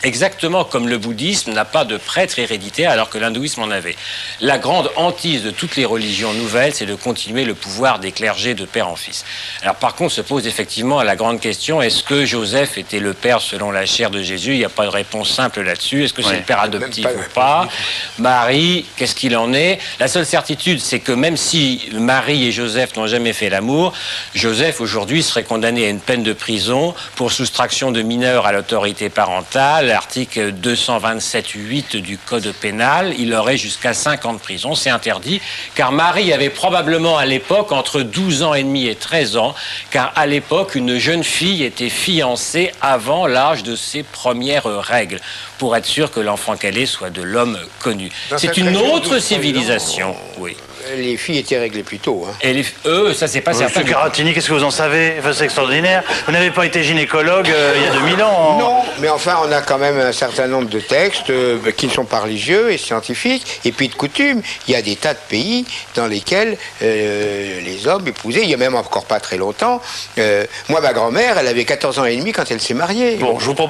Exactement comme le bouddhisme n'a pas de prêtre héréditaire alors que l'hindouisme en avait. La grande hantise de toutes les religions nouvelles, c'est de continuer le pouvoir des clergés de père en fils. Alors par contre se pose effectivement la grande question, est-ce que Joseph était le père selon la chair de Jésus? Il n'y a pas de réponse simple là-dessus. Est-ce que c'est le père adoptif ou pas? Marie, qu'est-ce qu'il en est? La seule certitude, c'est que même si Marie et Joseph n'ont jamais fait l'amour, Joseph aujourd'hui serait condamné à une peine de prison pour soustraction de mineurs à l'autorité parentale. L'article 227.8 du Code pénal, il aurait jusqu'à 5 ans de prison. C'est interdit, car Marie avait probablement à l'époque entre 12 ans et demi et 13 ans, car à l'époque, une jeune fille était fiancée avant l'âge de ses premières règles, pour être sûr que l'enfant qu'elle est soit de l'homme connu. C'est une autre civilisation, oui. Les filles étaient réglées plus tôt. Hein. Et ça c'est pas certain. Monsieur Caratini, qu'est-ce que vous en savez? Enfin, c'est extraordinaire. Vous n'avez pas été gynécologue il y a 2000 ans. Non, mais enfin, on a quand même un certain nombre de textes qui ne sont pas religieux et scientifiques. Et puis de coutume, il y a des tas de pays dans lesquels les hommes épousaient, il y a même encore pas très longtemps. Moi, ma grand-mère, elle avait 14 ans et demi quand elle s'est mariée. Bon, je vous propose